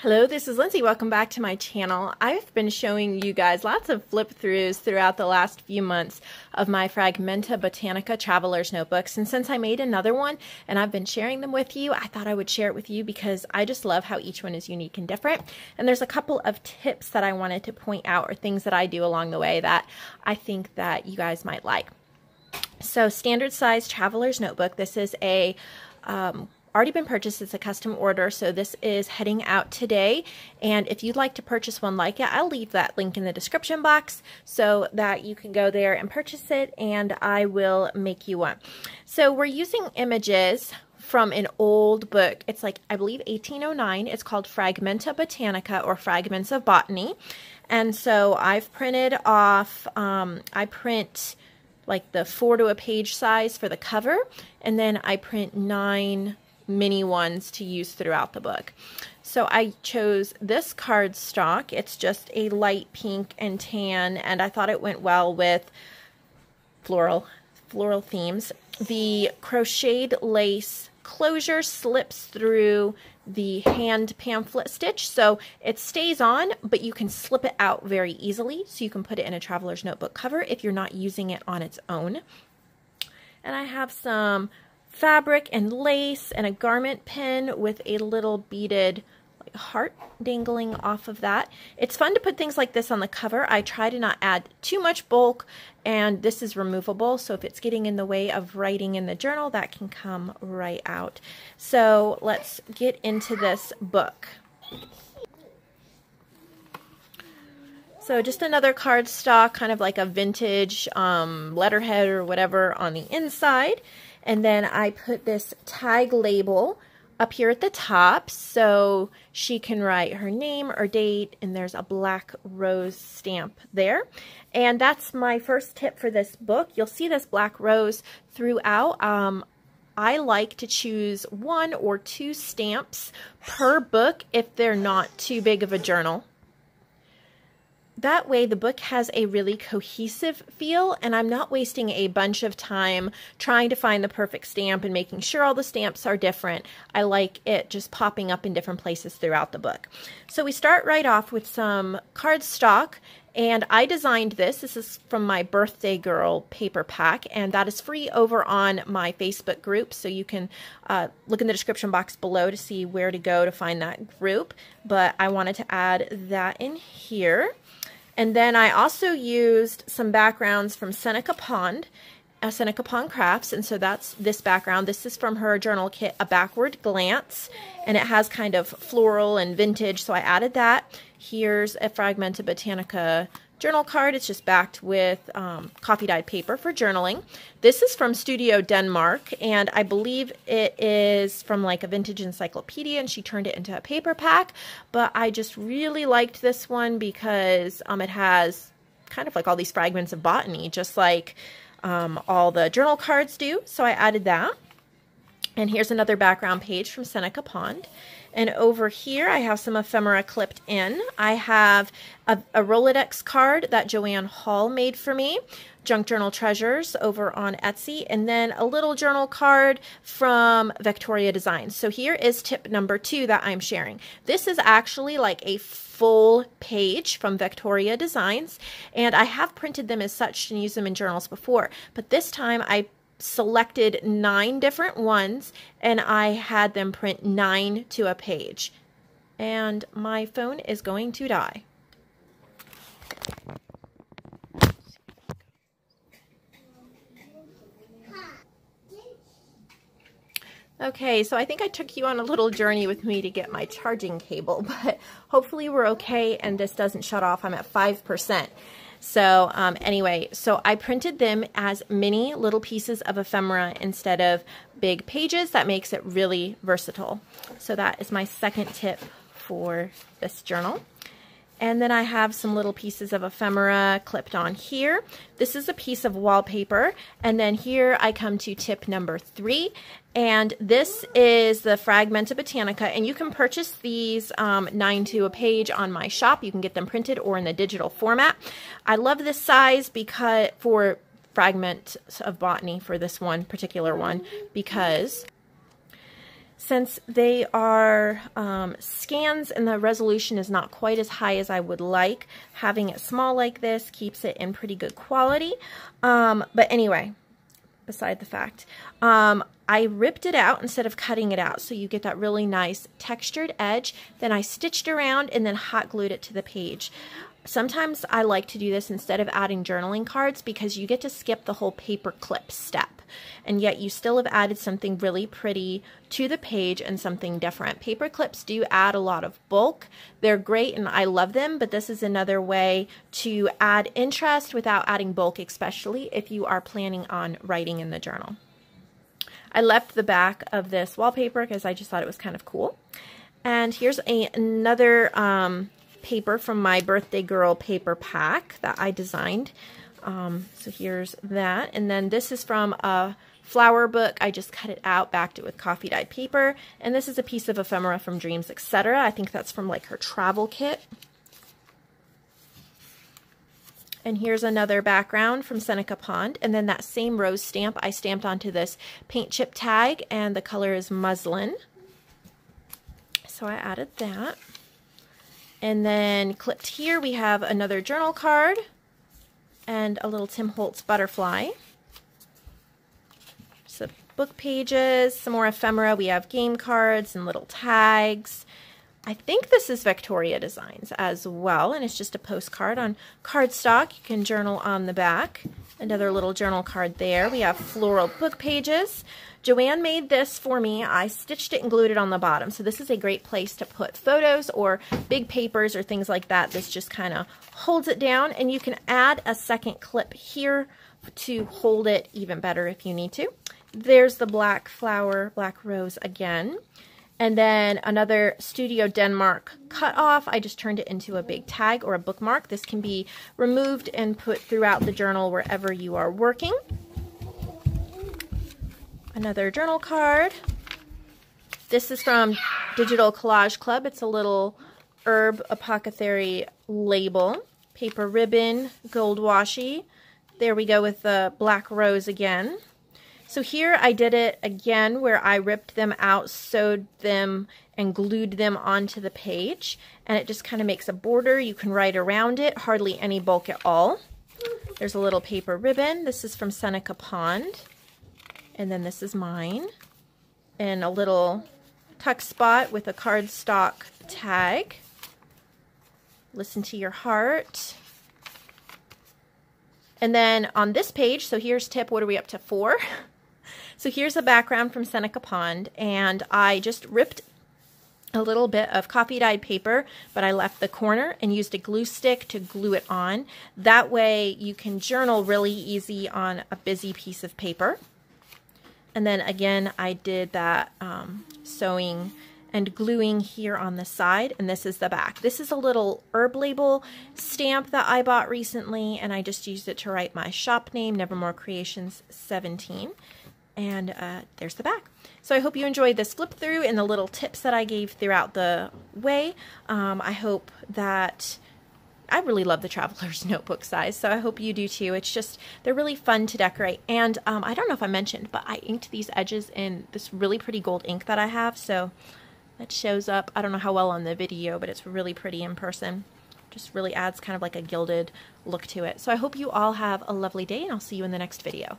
Hello, this is Lindsay. Welcome back to my channel. I've been showing you guys lots of flip throughs throughout the last few months of my Fragmenta Botanica Traveler's Notebooks. And since I made another one and I've been sharing them with you, I thought I would share it with you because I just love how each one is unique and different. And there's a couple of tips that I wanted to point out or things that I do along the way that I think that you guys might like. So standard size Traveler's Notebook. This is a already been purchased. It's a custom order, so this is heading out today. And if you'd like to purchase one like it, I'll leave that link in the description box so that you can go there and purchase it, and I will make you one. So we're using images from an old book. It's like, I believe 1809. It's called Fragmenta Botanica, or Fragments of Botany. And so I've printed off, I print like the 4 to a page size for the cover, and then I print 9 mini ones to use throughout the book. So I chose this cardstock. It's just a light pink and tan, and I thought it went well with floral themes. The crocheted lace closure slips through the hand pamphlet stitch, so it stays on, but you can slip it out very easily, so you can put it in a traveler's notebook cover if you're not using it on its own. And I have some fabric and lace and a garment pin with a little beaded like heart dangling off of that. It's fun to put things like this on the cover. I try to not add too much bulk, and this is removable, so if it's getting in the way of writing in the journal, that can come right out. So let's get into this book. So just another cardstock, kind of like a vintage letterhead or whatever on the inside. And then I put this tag label up here at the top so she can write her name or date, and there's a black rose stamp there. And that's my first tip for this book. You'll see this black rose throughout. I like to choose 1 or 2 stamps per book if they're not too big of a journal. That way the book has a really cohesive feel, and I'm not wasting a bunch of time trying to find the perfect stamp and making sure all the stamps are different. I like it just popping up in different places throughout the book. So we start right off with some cardstock, and I designed this. This is from my Birthday Girl paper pack, and that is free over on my Facebook group, so you can look in the description box below to see where to go to find that group. But I wanted to add that in here. And then I also used some backgrounds from SenecaPondCrafts, and so that's this background. This is from her journal kit, A Backward Glance, and it has kind of floral and vintage, so I added that. Here's a Fragmenta Botanica journal card. It's just backed with coffee dyed paper for journaling. This is from StudioDenmark, and I believe it is from like a vintage encyclopedia, and she turned it into a paper pack. But I just really liked this one because it has kind of like all these fragments of botany, just like all the journal cards do. So I added that. And here's another background page from Seneca Pond. And over here, I have some ephemera clipped in. I have a Rolodex card that Joanne Hall made for me, Junk Journal Treasures over on Etsy, and then a little journal card from VectoriaDesigns. So here is tip number 2 that I'm sharing. This is actually like a full page from VectoriaDesigns, and I have printed them as such and used them in journals before, but this time I selected 9 different ones, and I had them print 9 to a page. And my phone is going to die. Okay, so I think I took you on a little journey with me to get my charging cable, but hopefully we're okay and this doesn't shut off. I'm at 5%. So anyway, so I printed them as mini little pieces of ephemera instead of big pages. That makes it really versatile. So that is my second tip for this journal. And then I have some little pieces of ephemera clipped on here. This is a piece of wallpaper. And then here I come to tip number 3. And this is the Fragmenta Botanica. And you can purchase these 9 to a page on my shop. You can get them printed or in the digital format. I love this size because for Fragments of Botany, for this one particular one, because Since they are scans and the resolution is not quite as high as I would like, having it small like this keeps it in pretty good quality. But anyway, beside the fact, I ripped it out instead of cutting it out, so you get that really nice textured edge. Then I stitched around and then hot glued it to the page. Sometimes I like to do this instead of adding journaling cards because you get to skip the whole paper clip step, and yet you still have added something really pretty to the page and something different. Paper clips do add a lot of bulk. They're great and I love them, but this is another way to add interest without adding bulk, especially if you are planning on writing in the journal. I left the back of this wallpaper because I just thought it was kind of cool. And here's another paper from my birthday girl paper pack that I designed. So here's that. And then this is from a flower book. I just cut it out, backed it with coffee dyed paper. And this is a piece of ephemera from Dreams, etc. I think that's from like her travel kit. And here's another background from SenecaPond. And then that same rose stamp I stamped onto this paint chip tag, and the color is muslin. So I added that. And then clipped here we have another journal card and a little Tim Holtz butterfly. Some book pages, some more ephemera. We have game cards and little tags. I think this is VectoriaDesigns as well, and it's just a postcard on cardstock. You can journal on the back. Another little journal card there. We have floral book pages. Joanne made this for me. I stitched it and glued it on the bottom. So this is a great place to put photos or big papers or things like that. This just kind of holds it down, and you can add a second clip here to hold it even better if you need to. There's the black flower, black rose again. And then another StudioDenmark cutoff. I just turned it into a big tag or a bookmark. This can be removed and put throughout the journal wherever you are working. Another journal card. This is from Digital Collage Club. It's a little herb apothecary label. Paper ribbon, gold washi. There we go with the black rose again. So here I did it again where I ripped them out, sewed them, and glued them onto the page. And it just kind of makes a border. You can write around it, hardly any bulk at all. There's a little paper ribbon. This is from SenecaPond. And then this is mine. And a little tuck spot with a cardstock tag. Listen to your heart. And then on this page, so here's tip, what are we up to, 4? So here's a background from SenecaPond, and I just ripped a little bit of coffee dyed paper, but I left the corner and used a glue stick to glue it on. That way you can journal really easy on a busy piece of paper. And then again, I did that sewing and gluing here on the side, and this is the back. This is a little herb label stamp that I bought recently, and I just used it to write my shop name, Nevermore Creations 17. And there's the back. So I hope you enjoyed this flip through and the little tips that I gave throughout the way. I hope that I really love the Traveler's Notebook size, so I hope you do too. It's just, they're really fun to decorate. And I don't know if I mentioned, but I inked these edges in this really pretty gold ink that I have, so that shows up. I don't know how well on the video, but it's really pretty in person. Just really adds kind of like a gilded look to it. So I hope you all have a lovely day, and I'll see you in the next video.